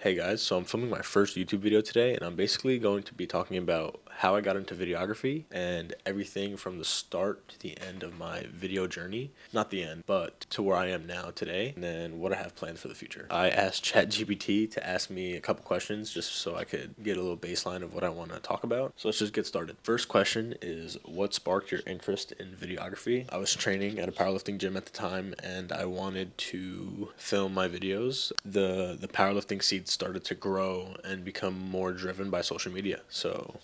Hey guys, so I'm filming my first YouTube video today, and I'm basically going to be talking about how I got into videography and everything from the start to the end of my video journey. Not the end, but to where I am now today, and then what I have planned for the future. I asked ChatGPT to ask me a couple questions just so I could get a little baseline of what I want to talk about. So let's just get started. First question is, what sparked your interest in videography? I was training at a powerlifting gym at the time, and I wanted to film my videos. The powerlifting seed started to grow and become more driven by social media. So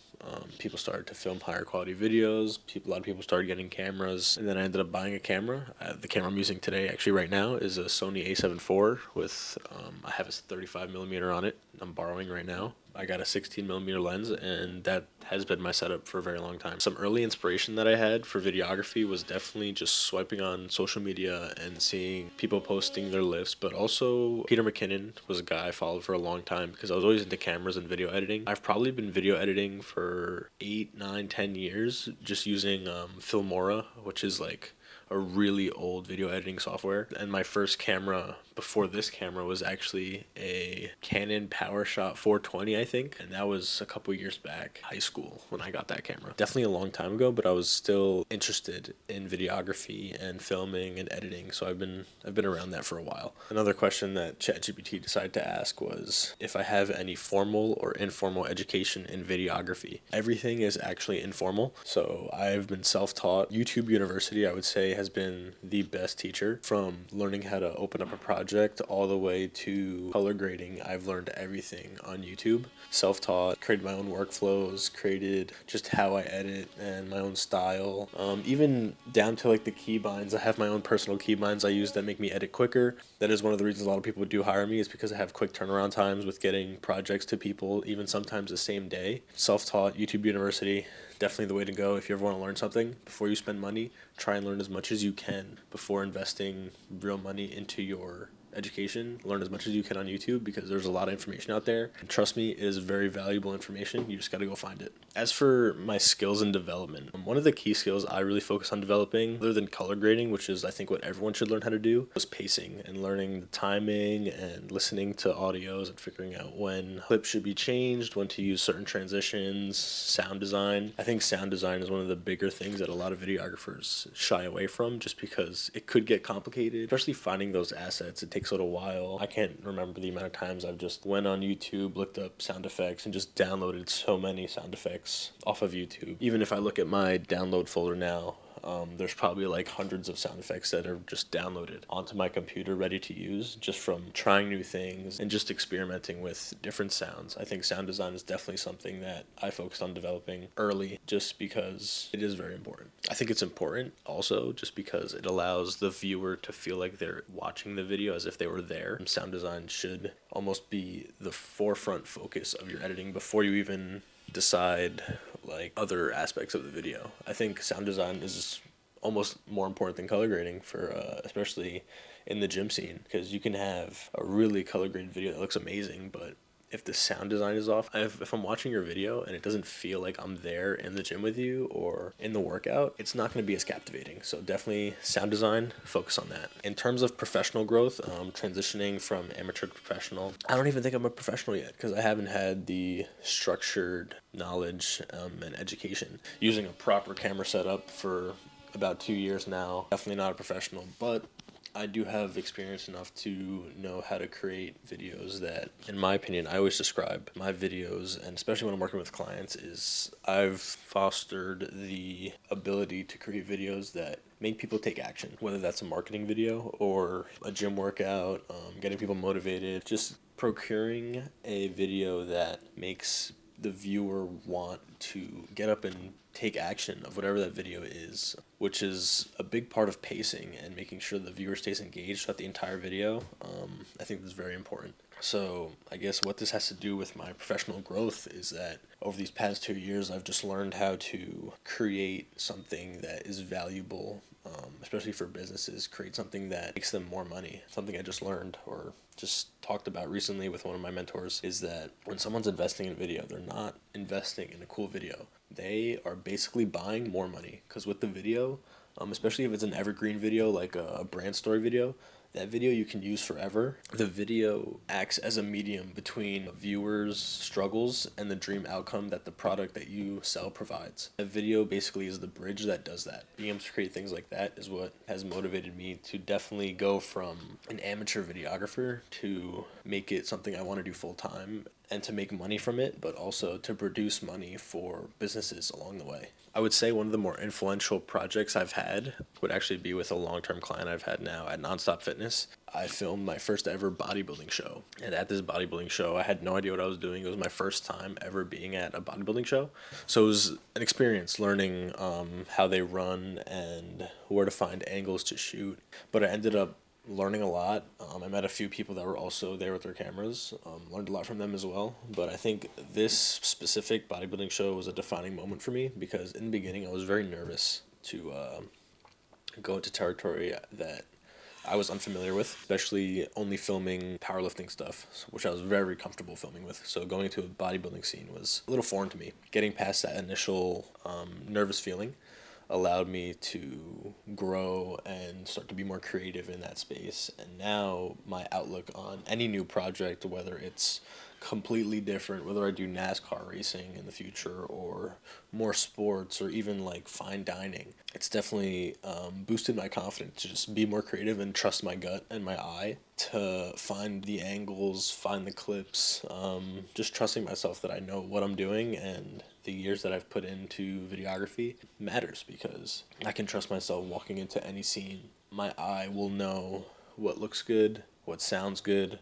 people started to film higher quality videos. A lot of people started getting cameras, and then I ended up buying a camera. The camera I'm using today, actually right now, is a Sony A7 IV with I have a 35 millimeter on it. I'm borrowing right now. I got a 16 millimeter lens, and that has been my setup for a very long time. Some early inspiration that I had for videography was definitely just swiping on social media and seeing people posting their lifts, but also Peter McKinnon was a guy I followed for a long time because I was always into cameras and video editing. I've probably been video editing for 8, 9, 10 years just using Filmora, which is like a really old video editing software. And my first camera before this camera was actually a Canon PowerShot 420, I think. And that was a couple years back, high school, when I got that camera. Definitely a long time ago, but I was still interested in videography and filming and editing. So I've been around that for a while. Another question that ChatGPT decided to ask was if I have any formal or informal education in videography. Everything is actually informal. So I've been self-taught. YouTube University, I would say, has been the best teacher. From learning how to open up a project all the way to color grading, I've learned everything on YouTube. Self-taught, created my own workflows, created just how I edit and my own style. Even down to like the keybinds. I have my own personal keybinds I use that make me edit quicker. That is one of the reasons a lot of people do hire me, is because I have quick turnaround times with getting projects to people, even sometimes the same day. Self-taught, YouTube University, definitely the way to go if you ever want to learn something. Before you spend money, try and learn as much as you can before investing real money into your education. Learn as much as you can on YouTube because there's a lot of information out there. And trust me, it is very valuable information. You just got to go find it. As for my skills and development, one of the key skills I really focus on developing, other than color grading, which is I think what everyone should learn how to do, was pacing and learning the timing and listening to audios and figuring out when clips should be changed, when to use certain transitions, sound design. I think sound design is one of the bigger things that a lot of videographers shy away from just because it could get complicated, especially finding those assets. It takes a little while. I can't remember the amount of times I've just went on YouTube, looked up sound effects, and just downloaded so many sound effects off of YouTube. Even if I look at my download folder now, there's probably like hundreds of sound effects that are just downloaded onto my computer ready to use just from trying new things and just experimenting with different sounds. I think sound design is definitely something that I focused on developing early just because it is very important. I think it's important also just because it allows the viewer to feel like they're watching the video as if they were there. Sound design should almost be the forefront focus of your editing before you even decide like other aspects of the video. I think sound design is almost more important than color grading for especially in the gym scene, because you can have a really color graded video that looks amazing, but if the sound design is off, if I'm watching your video and it doesn't feel like I'm there in the gym with you or in the workout, it's not going to be as captivating. So definitely sound design, focus on that. In terms of professional growth, transitioning from amateur to professional, I don't even think I'm a professional yet because I haven't had the structured knowledge and education. Using a proper camera setup for about 2 years now, definitely not a professional, but I do have experience enough to know how to create videos that, in my opinion, I always describe my videos, and especially when I'm working with clients, is I've fostered the ability to create videos that make people take action, whether that's a marketing video or a gym workout, getting people motivated, just procuring a video that makes the viewer want to get up and take action of whatever that video is, which is a big part of pacing and making sure the viewer stays engaged throughout the entire video. I think that's very important. So I guess what this has to do with my professional growth is that over these past 2 years, I've just learned how to create something that is valuable, especially for businesses, create something that makes them more money. Something I just learned or just talked about recently with one of my mentors is that when someone's investing in a video, they're not investing in a cool video. They are basically buying more money, because with the video, especially if it's an evergreen video like a brand story video, that video you can use forever. The video acts as a medium between viewers' struggles and the dream outcome that the product that you sell provides. A video basically is the bridge that does that. Being able to create things like that is what has motivated me to definitely go from an amateur videographer to make it something I want to do full time and to make money from it, but also to produce money for businesses along the way. I would say one of the more influential projects I've had would actually be with a long-term client I've had now at Nonstop Fitness. I filmed my first ever bodybuilding show. And at this bodybuilding show, I had no idea what I was doing. It was my first time ever being at a bodybuilding show. So it was an experience learning how they run and where to find angles to shoot. But I ended up learning a lot. I met a few people that were also there with their cameras, learned a lot from them as well. But I think this specific bodybuilding show was a defining moment for me because in the beginning I was very nervous to go into territory that I was unfamiliar with, especially only filming powerlifting stuff, which I was very comfortable filming with. So going into a bodybuilding scene was a little foreign to me. Getting past that initial nervous feeling allowed me to grow and start to be more creative in that space. And now my outlook on any new project, whether it's completely different, whether I do NASCAR racing in the future or more sports or even like fine dining, it's definitely boosted my confidence to just be more creative and trust my gut and my eye to find the angles, find the clips, just trusting myself that I know what I'm doing. And the years that I've put into videography matters because I can trust myself walking into any scene. My eye will know what looks good, what sounds good,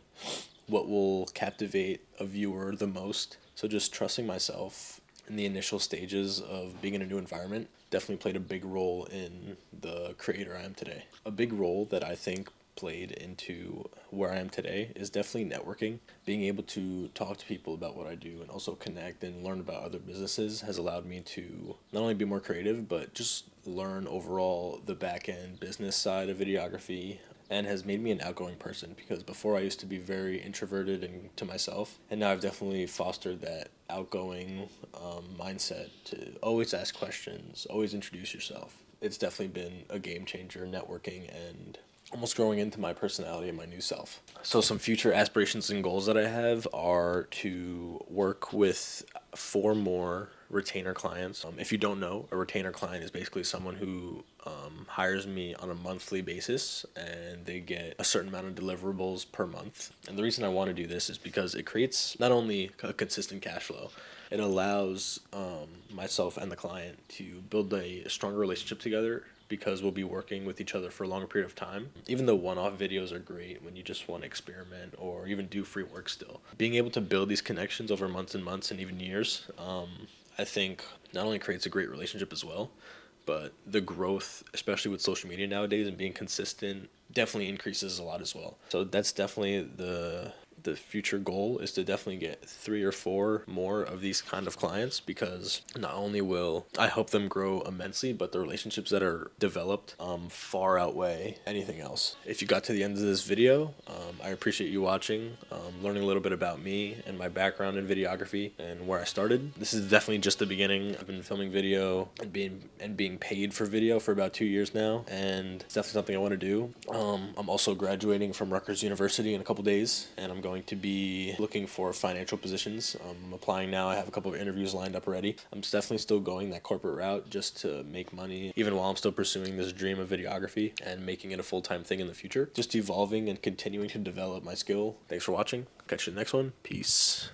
what will captivate a viewer the most. So just trusting myself in the initial stages of being in a new environment definitely played a big role in the creator I am today. A big role that I think played into where I am today is definitely networking. Being able to talk to people about what I do and also connect and learn about other businesses has allowed me to not only be more creative, but just learn overall the back end business side of videography, and has made me an outgoing person because before I used to be very introverted and to myself, and now I've definitely fostered that outgoing mindset to always ask questions, always introduce yourself. It's definitely been a game changer, networking and almost growing into my personality and my new self. So some future aspirations and goals that I have are to work with 4 more retainer clients. If you don't know, a retainer client is basically someone who hires me on a monthly basis and they get a certain amount of deliverables per month. And the reason I want to do this is because it creates not only a consistent cash flow, it allows myself and the client to build a stronger relationship together because we'll be working with each other for a longer period of time. Even though one-off videos are great when you just want to experiment or even do free work still, being able to build these connections over months and months and even years, I think not only creates a great relationship as well, but the growth, especially with social media nowadays and being consistent, definitely increases a lot as well. So that's definitely the future goal, is to definitely get 3 or 4 more of these kind of clients, because not only will I help them grow immensely, but the relationships that are developed far outweigh anything else. If you got to the end of this video, I appreciate you watching, learning a little bit about me and my background in videography and where I started. This is definitely just the beginning. I've been filming video and being paid for video for about 2 years now, and it's definitely something I want to do. I'm also graduating from Rutgers University in a couple days, and I'm going to be looking for financial positions. I'm applying now. I have a couple of interviews lined up already. I'm definitely still going that corporate route just to make money, even while I'm still pursuing this dream of videography and making it a full-time thing in the future. Just evolving and continuing to develop my skill. Thanks for watching. Catch you in the next one. Peace.